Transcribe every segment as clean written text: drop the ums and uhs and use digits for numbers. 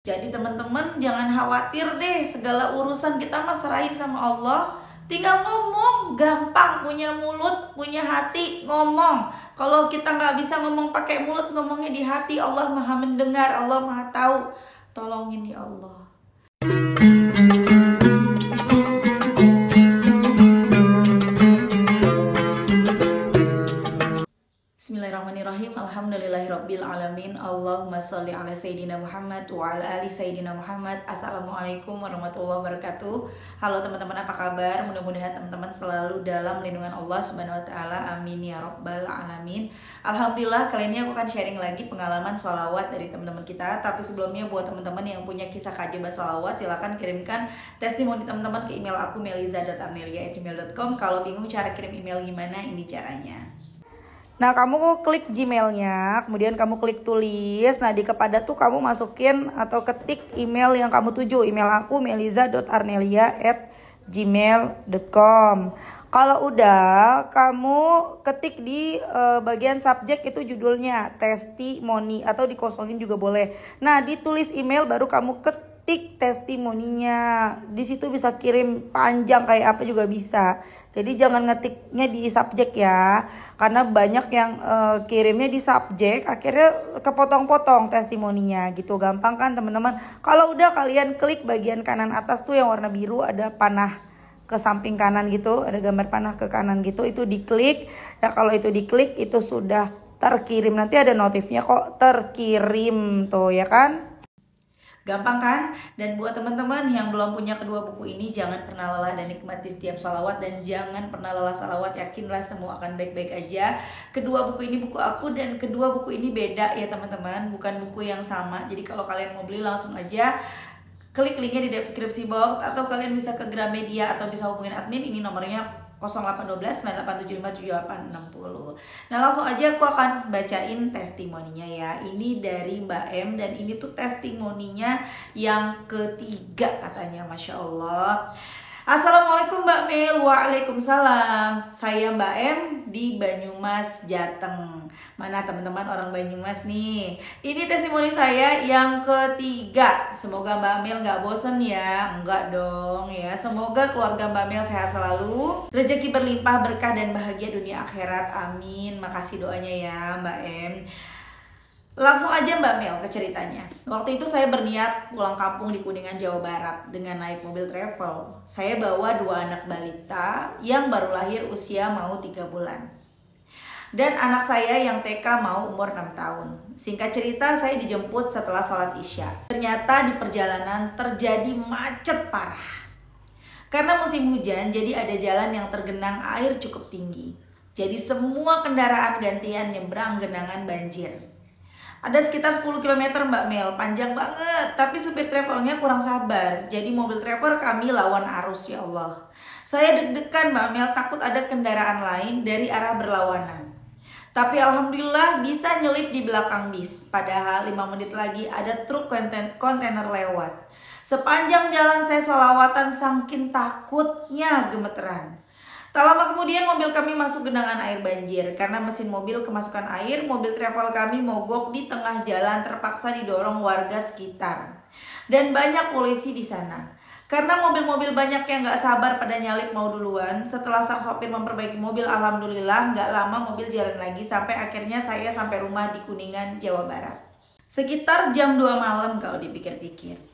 Jadi teman-teman jangan khawatir deh, segala urusan kita mah serahin sama Allah. Tinggal ngomong, gampang, punya mulut, punya hati, ngomong. Kalau kita nggak bisa ngomong pakai mulut, ngomongnya di hati. Allah maha mendengar, Allah maha tahu. Tolongin ya Allah. Bismillahirrahmanirrahim. Alhamdulillahirabbil alamin. Allahumma sholli ala sayidina Muhammad wa ala ali sayidina Muhammad. Assalamualaikum warahmatullahi wabarakatuh. Halo teman-teman, apa kabar? Mudah-mudahan teman-teman selalu dalam lindungan Allah Subhanahu wa taala. Amin ya rabbal alamin. Alhamdulillah, kali ini aku akan sharing lagi pengalaman sholawat dari teman-teman kita. Tapi sebelumnya buat teman-teman yang punya kisah keajaiban sholawat, silakan kirimkan testimoni teman-teman ke email aku meliza.arnelia@gmail.com. Kalau bingung cara kirim email gimana, ini caranya. Nah, kamu klik Gmailnya, kemudian kamu klik tulis. Nah, di kepada tuh kamu masukin atau ketik email yang kamu tuju. Email aku meliza.arnelia@gmail.com. Kalau udah, kamu ketik di bagian subjek itu judulnya testimoni atau dikosongin juga boleh. Nah, ditulis email baru kamu ketik testimoninya. Di situ bisa kirim panjang kayak apa juga bisa. Jadi jangan ngetiknya di subjek ya, karena banyak yang kirimnya di subjek, akhirnya kepotong-potong testimoninya gitu. Gampang kan teman-teman? Kalau udah, kalian klik bagian kanan atas tuh yang warna biru, ada panah ke samping kanan gitu, ada gambar panah ke kanan gitu, itu diklik. Nah, kalau itu diklik itu sudah terkirim, nanti ada notifnya kok terkirim tuh ya kan? Gampang kan? Dan buat teman-teman yang belum punya kedua buku ini, jangan pernah lelah dan nikmati setiap salawat, dan jangan pernah lelah salawat, yakinlah semua akan baik-baik aja. Kedua buku ini buku aku, dan kedua buku ini beda ya teman-teman, bukan buku yang sama. Jadi kalau kalian mau beli langsung aja klik linknya di deskripsi box, atau kalian bisa ke Gramedia atau bisa hubungin admin, ini nomornya 0812 9875 7860. Nah, langsung aja aku akan bacain testimoninya ya. Ini dari Mbak M, dan ini tuh testimoninya yang ketiga katanya, Masya Allah. Assalamualaikum Mbak Mel. Waalaikumsalam. Saya Mbak M di Banyumas, Jateng. Mana teman-teman orang Banyumas nih? Ini testimoni saya yang ketiga. Semoga Mbak Mel nggak bosen ya. Enggak dong ya. Semoga keluarga Mbak Mel sehat selalu, rezeki berlimpah, berkah dan bahagia dunia akhirat. Amin. Makasih doanya ya Mbak M. Langsung aja Mbak Mel ke ceritanya. Waktu itu saya berniat pulang kampung di Kuningan, Jawa Barat dengan naik mobil travel. Saya bawa 2 anak balita yang baru lahir usia mau 3 bulan. Dan anak saya yang TK mau umur 6 tahun. Singkat cerita, saya dijemput setelah sholat Isya. Ternyata di perjalanan terjadi macet parah. Karena musim hujan, jadi ada jalan yang tergenang air cukup tinggi. Jadi semua kendaraan gantian nyebrang genangan banjir. Ada sekitar 10 km Mbak Mel, panjang banget. Tapi supir travelnya kurang sabar. Jadi mobil travel kami lawan arus, ya Allah. Saya deg-degan Mbak Mel, takut ada kendaraan lain dari arah berlawanan. Tapi alhamdulillah bisa nyelip di belakang bis. Padahal 5 menit lagi ada truk kontainer lewat. Sepanjang jalan saya sholawatan saking takutnya gemeteran. Tak lama kemudian mobil kami masuk genangan air banjir. Karena mesin mobil kemasukan air, mobil travel kami mogok di tengah jalan, terpaksa didorong warga sekitar. Dan banyak polisi di sana. Karena mobil-mobil banyak yang gak sabar pada nyalip mau duluan. Setelah sang sopir memperbaiki mobil, alhamdulillah gak lama mobil jalan lagi. Sampai akhirnya saya sampai rumah di Kuningan, Jawa Barat. Sekitar jam 2 malam kalau dipikir-pikir.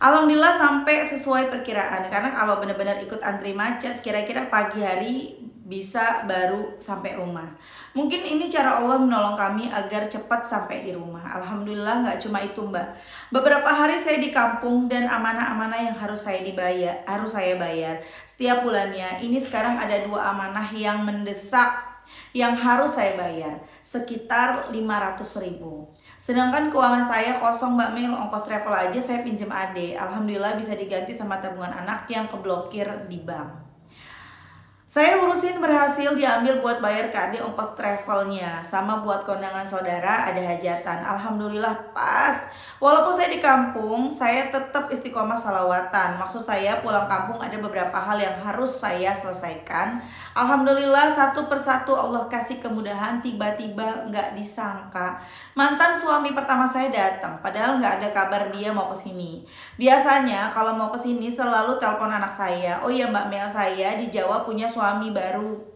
Alhamdulillah sampai sesuai perkiraan, karena kalau benar-benar ikut antri macet, kira-kira pagi hari bisa baru sampai rumah. Mungkin ini cara Allah menolong kami agar cepat sampai di rumah. Alhamdulillah nggak cuma itu Mbak. Beberapa hari saya di kampung dan amanah-amanah yang harus saya bayar setiap bulannya. Ini sekarang ada 2 amanah yang mendesak yang harus saya bayar, sekitar 500.000. Sedangkan keuangan saya kosong Mbak Mel, ongkos travel aja saya pinjam ade. Alhamdulillah bisa diganti sama tabungan anak yang keblokir di bank. Saya urusin berhasil, diambil buat bayar KD ongkos travelnya, sama buat kondangan saudara ada hajatan. Alhamdulillah pas. Walaupun saya di kampung, saya tetap istiqomah salawatan. Maksud saya pulang kampung ada beberapa hal yang harus saya selesaikan. Alhamdulillah satu persatu Allah kasih kemudahan, tiba-tiba nggak disangka. Mantan suami pertama saya datang, padahal nggak ada kabar dia mau kesini. Biasanya kalau mau kesini selalu telepon anak saya. Oh iya Mbak Mel, saya di Jawa punya suami baru.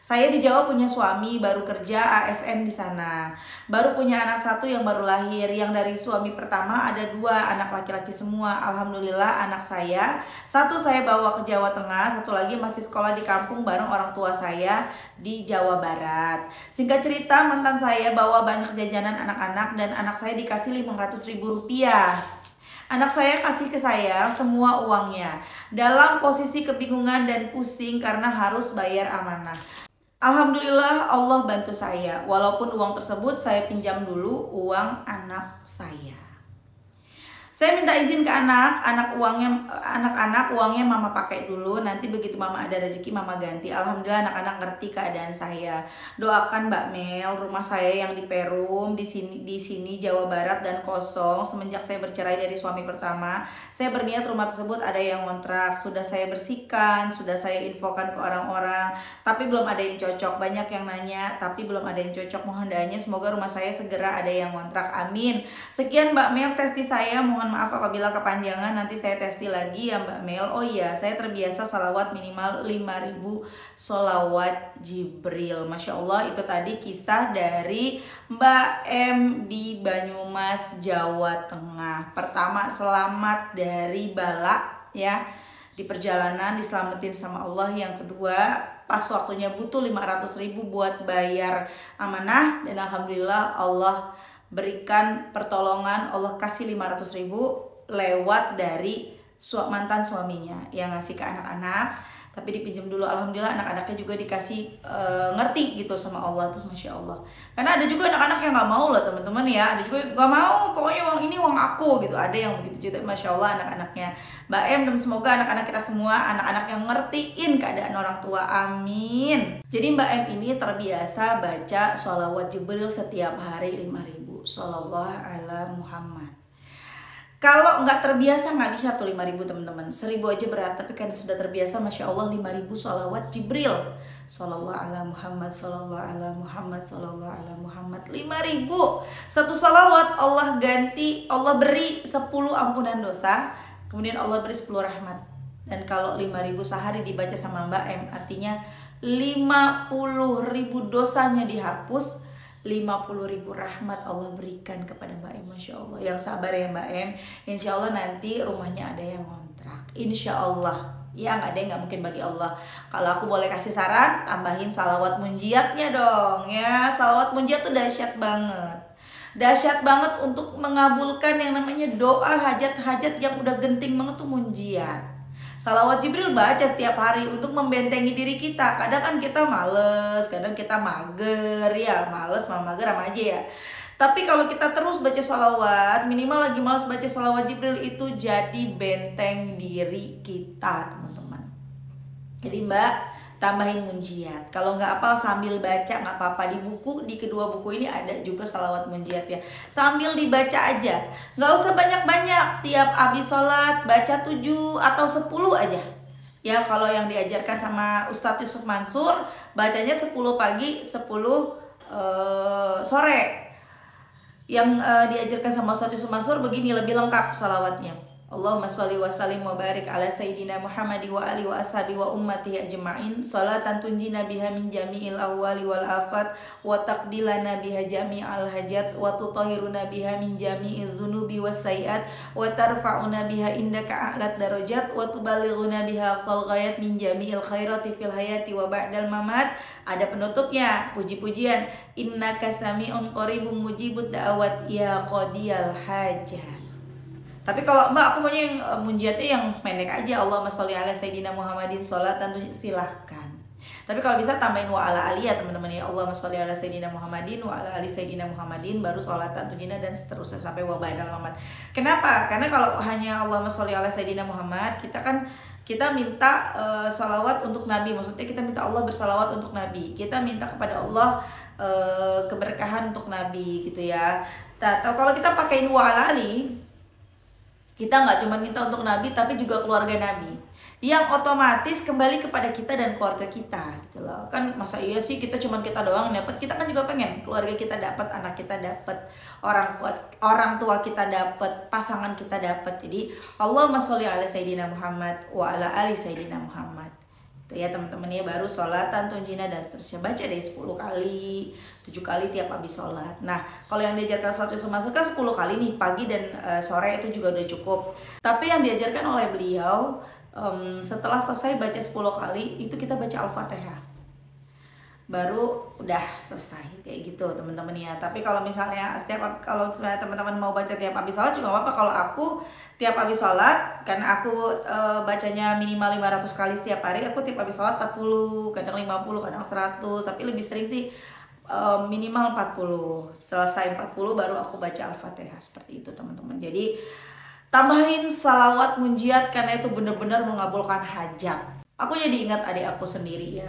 Saya di Jawa punya suami baru kerja ASN di sana. Baru punya anak satu yang baru lahir. Yang dari suami pertama ada 2 anak laki-laki semua. Alhamdulillah anak saya. Satu saya bawa ke Jawa Tengah, satu lagi masih sekolah di kampung bareng orang tua saya di Jawa Barat. Singkat cerita, mantan saya bawa banyak jajanan anak-anak dan anak saya dikasih 500.000 rupiah. Anak saya kasih ke saya semua uangnya. Dalam posisi kebingungan dan pusing karena harus bayar amanah. Alhamdulillah Allah bantu saya. Walaupun uang tersebut saya pinjam dulu uang anak saya. Saya minta izin ke anak-anak uangnya mama pakai dulu, nanti begitu mama ada rezeki mama ganti. Alhamdulillah anak-anak ngerti keadaan saya. Doakan Mbak Mel, rumah saya yang di Perum di sini Jawa Barat dan kosong semenjak saya bercerai dari suami pertama. Saya berniat rumah tersebut ada yang ngontrak, sudah saya bersihkan, sudah saya infokan ke orang-orang, tapi belum ada yang cocok. Banyak yang nanya, tapi belum ada yang cocok. Mohon doanya semoga rumah saya segera ada yang ngontrak. Amin. Sekian Mbak Mel testi saya, mohon maaf apabila kepanjangan, nanti saya testi lagi ya Mbak Mel. Oh iya, saya terbiasa salawat minimal 5.000 salawat Jibril. Masya Allah, itu tadi kisah dari Mbak M di Banyumas, Jawa Tengah. Pertama, selamat dari bala ya, di perjalanan diselamatin sama Allah. Yang kedua, pas waktunya butuh 500.000 buat bayar amanah, dan alhamdulillah Allah berikan pertolongan. Allah kasih 500.000 lewat dari mantan suaminya yang ngasih ke anak-anak, tapi dipinjam dulu. Alhamdulillah anak-anaknya juga dikasih ngerti gitu sama Allah tuh, Masya Allah. Karena ada juga anak-anak yang nggak mau loh teman-teman ya, ada juga nggak mau, pokoknya uang ini uang aku gitu, ada yang begitu juga. Masya Allah anak-anaknya Mbak M, dan semoga anak-anak kita semua anak-anak yang ngertiin keadaan orang tua, amin. Jadi Mbak M ini terbiasa baca sholawat Jibril setiap hari 5.000. Shallallahu ala Muhammad. Kalau nggak terbiasa nggak bisa tuh 5.000 teman-teman. 1.000 aja berat, tapi karena sudah terbiasa, Masya Allah 5.000 sholawat Jibril. Shallallahu ala Muhammad, Shallallahu ala Muhammad, Shallallahu ala Muhammad. 5.000. Satu sholawat Allah ganti, Allah beri 10 ampunan dosa, kemudian Allah beri 10 rahmat. Dan kalau 5.000 sehari dibaca sama Mbak M, artinya 50.000 dosanya dihapus, 50.000 rahmat Allah berikan kepada Mbak M. Masya Allah. Yang sabar ya Mbak M, insya Allah nanti rumahnya ada yang ngontrak, insya Allah ya. Nggak ada yang nggak mungkin bagi Allah. Kalau aku boleh kasih saran, tambahin salawat munjiatnya dong ya. Salawat munjiat tuh dahsyat banget, dahsyat banget untuk mengabulkan yang namanya doa hajat-hajat yang udah genting banget tuh munjiat. Salawat Jibril baca setiap hari untuk membentengi diri kita. Kadang kan kita males, kadang kita mager ya. Males sama mager sama aja ya. Tapi kalau kita terus baca salawat, minimal lagi males baca salawat Jibril, itu jadi benteng diri kita teman-teman. Jadi Mbak, tambahin munjiat. Kalau nggak hafal sambil baca nggak apa-apa. Di buku, di kedua buku ini ada juga salawat munjiat ya. Sambil dibaca aja, nggak usah banyak-banyak. Tiap habis sholat baca 7 atau 10 aja ya. Kalau yang diajarkan sama Ustadz Yusuf Mansur, bacanya 10 pagi, 10 sore. Yang diajarkan sama Ustadz Yusuf Mansur begini, lebih lengkap salawatnya. Allahumma sholli wa sallim wa barik ala sayyidina Muhammadi wa ali wa ashabi wa ummati ajma'in. Salatan tunjina biha min jami'il awwali wal afat, wa taqdilana biha jami'al hajat, wa tutahhiruna biha min jami'iz zunubi was sayiat, wa tarfa'una biha indaka a'lat darajat, wa tuballighuna biha aqsal ghayat min jami'il khairati fil hayati wa ba'dal mamat. Ada penutupnya, puji-pujian. Innaka sami'un qaribun mujibud da'awat ya qadiyal hajat. Tapi kalau Mbak, aku maunya yang munjiatnya yang pendek aja. Allahumma sholli ala sayyidina Muhammadin sholatan, silahkan. Tapi kalau bisa tambahin wa ala ali ya teman-teman ya. Allahumma sholli ala sayyidina Muhammadin wa ala ali sayyidina Muhammadin, baru sholatan tunjina dan seterusnya sampai wa ba'dal mamat. Kenapa? Karena kalau hanya Allahumma sholli ala sayyidina Muhammad, kita minta salawat untuk Nabi. Maksudnya kita minta Allah bersalawat untuk Nabi. Kita minta kepada Allah keberkahan untuk Nabi gitu ya. Kalau kita pakai wa ala ali, kita nggak cuma minta untuk Nabi tapi juga keluarga Nabi, yang otomatis kembali kepada kita dan keluarga kita gitu loh. Kan masa iya sih kita doang dapat, kita kan juga pengen keluarga kita dapat, anak kita dapat, orang tua kita dapat, pasangan kita dapat. Jadi Allahumma sholli ala sayyidina Muhammad wa ala ali sayyidina Muhammad. Itu ya teman-teman ya, baru sholatan tunjina dan seterusnya. Baca deh 10 kali, 7 kali tiap habis sholat. Nah, kalau yang diajarkan sholat Yusuf Mansur kan 10 kali nih, pagi dan sore itu juga udah cukup. Tapi yang diajarkan oleh beliau, setelah selesai baca 10 kali, itu kita baca Al-Fatihah. Baru udah selesai, kayak gitu teman-teman ya. Tapi kalau misalnya kalau teman-teman mau baca tiap habis sholat juga apa-apa. Kalau aku tiap habis sholat, karena aku bacanya minimal 500 kali setiap hari, aku tiap habis sholat 40, kadang 50, kadang 100, tapi lebih sering sih minimal 40. Selesai 40 baru aku baca Al-Fatihah, seperti itu teman-teman. Jadi tambahin salawat munjiat karena itu benar-benar mengabulkan hajat. Aku jadi ingat adik aku sendiri ya.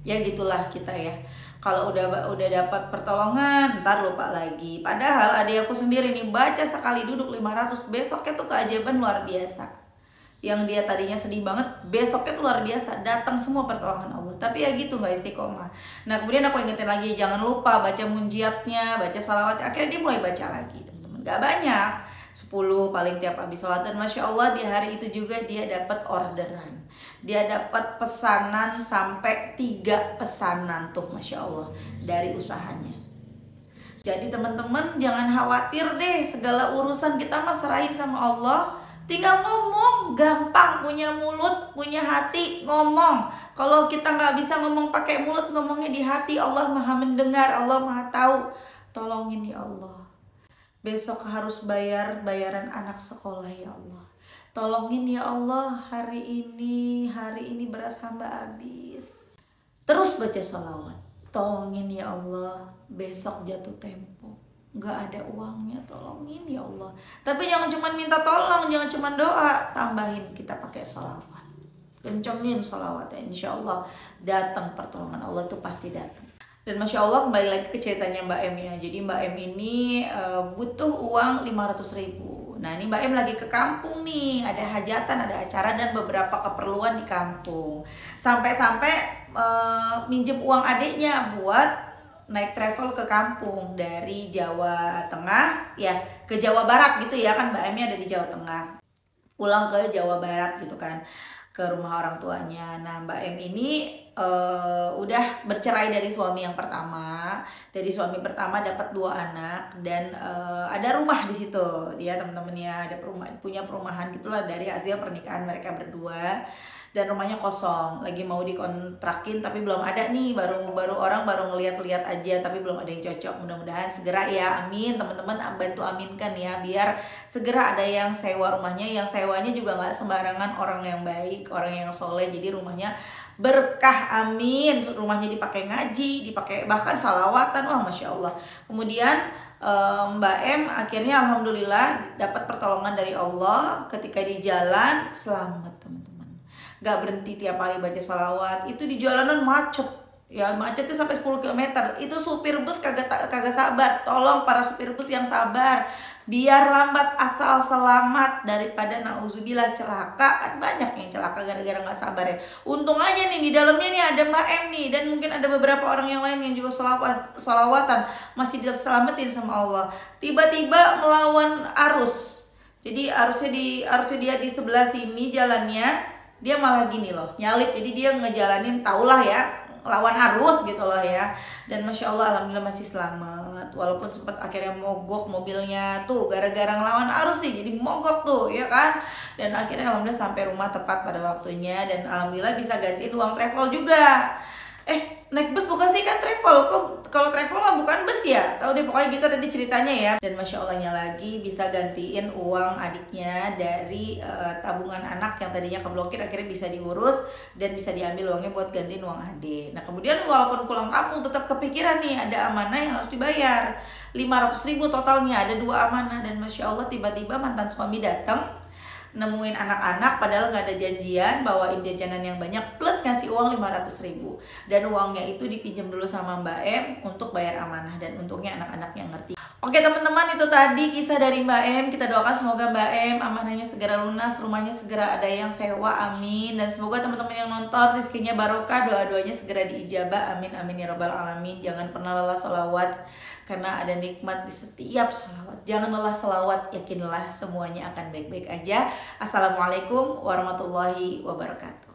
Ya gitulah kita ya. Kalau udah dapat pertolongan, ntar lupa lagi. Padahal adik aku sendiri nih baca sekali duduk 500, besoknya tuh keajaiban luar biasa. Yang dia tadinya sedih banget, besoknya tuh luar biasa, datang semua pertolongan Allah. Tapi ya gitu, nggak istiqomah. Nah kemudian aku ingetin lagi, jangan lupa baca munjiatnya, baca salawatnya. Akhirnya dia mulai baca lagi teman-teman. Gak banyak, 10 paling tiap habis sholat. Dan Masya Allah di hari itu juga dia dapat orderan, dia dapat pesanan sampai 3 pesanan tuh Masya Allah dari usahanya. Jadi teman-teman jangan khawatir deh, segala urusan kita mah serahin sama Allah. Tinggal ngomong, gampang, punya mulut, punya hati, ngomong. Kalau kita nggak bisa ngomong pakai mulut, ngomongnya di hati. Allah maha mendengar, Allah maha tahu. Tolongin ya Allah, besok harus bayaran anak sekolah ya Allah. Tolongin ya Allah, hari ini beras hamba habis. Terus baca sholawat. Tolongin ya Allah, besok jatuh tempo, nggak ada uangnya, tolongin ya Allah. Tapi jangan cuma minta tolong, jangan cuma doa, tambahin kita pakai sholawat. Kencengin sholawatnya, insya Allah datang pertolongan Allah, itu pasti datang. Dan Masya Allah kembali lagi ke ceritanya Mbak M ya. Jadi Mbak M ini butuh uang 500.000. Nah ini Mbak M lagi ke kampung nih, ada hajatan, ada acara dan beberapa keperluan di kampung. Sampai-sampai minjem uang adiknya buat naik travel ke kampung dari Jawa Tengah ya ke Jawa Barat gitu ya, kan Mbak M ada di Jawa Tengah, pulang ke Jawa Barat gitu kan, ke rumah orang tuanya. Nah Mbak M ini udah bercerai dari suami yang pertama. Dari suami pertama dapat 2 anak dan ada rumah di situ dia teman-teman ya, ada punya perumahan gitulah dari hasil pernikahan mereka berdua. Dan rumahnya kosong, lagi mau dikontrakin tapi belum ada nih, baru orang ngeliat-liat aja tapi belum ada yang cocok. Mudah-mudahan segera ya, amin teman-teman, bantu aminkan ya, biar segera ada yang sewa rumahnya. Yang sewanya juga nggak sembarangan, orang yang baik, orang yang soleh, jadi rumahnya berkah, amin. Rumahnya dipakai ngaji, dipakai bahkan salawatan, wah Masya Allah. Kemudian Mbak M akhirnya alhamdulillah dapat pertolongan dari Allah. Ketika di jalan selamat teman-teman, gak berhenti tiap hari baca salawat. Itu di jalanan macet ya, macetnya sampai 10 km. Itu supir bus kagak sabar. Tolong para supir bus yang sabar, biar lambat asal selamat daripada nauzubillah celaka. Kan banyak yang celaka gara-gara gak sabar ya. Untung aja nih di dalamnya nih ada Mbak M nih, dan mungkin ada beberapa orang yang lain yang juga salawatan masih diselamatin sama Allah. Tiba-tiba melawan arus. Jadi harusnya dia di sebelah sini jalannya, dia malah gini loh, nyalip. Jadi dia ngejalanin, taulah ya, lawan arus gitu loh ya. Dan Masya Allah alhamdulillah masih selamat, walaupun sempat akhirnya mogok mobilnya tuh gara-gara ngelawan arus sih, jadi mogok tuh ya kan. Dan akhirnya alhamdulillah sampai rumah tepat pada waktunya, dan alhamdulillah bisa gantiin uang travel juga. Naik bus bukan sih, kan travel. Kok kalau travel mah bukan bus ya? Tahu deh pokoknya gitu tadi ceritanya ya. Dan Masya Allahnya lagi bisa gantiin uang adiknya dari tabungan anak yang tadinya keblokir, akhirnya bisa diurus dan bisa diambil uangnya buat gantiin uang adik. Nah kemudian walaupun pulang kampung tetap kepikiran nih ada amanah yang harus dibayar 500.000 totalnya, ada 2 amanah. Dan Masya Allah tiba-tiba mantan suami datang nemuin anak-anak padahal nggak ada janjian, bawain jajanan yang banyak plus ngasih uang 500.000, dan uangnya itu dipinjam dulu sama Mbak M untuk bayar amanah, dan untungnya anak-anak yang ngerti. Oke teman-teman, itu tadi kisah dari Mbak M. Kita doakan semoga Mbak M amanahnya segera lunas, rumahnya segera ada yang sewa, amin. Dan semoga teman-teman yang nonton rezekinya barokah, doa-doanya segera diijabah, amin amin ya robbal alamin. Jangan pernah lelah sholawat karena ada nikmat di setiap sholawat. Jangan lelah sholawat, yakinlah semuanya akan baik-baik aja. Assalamualaikum warahmatullahi wabarakatuh.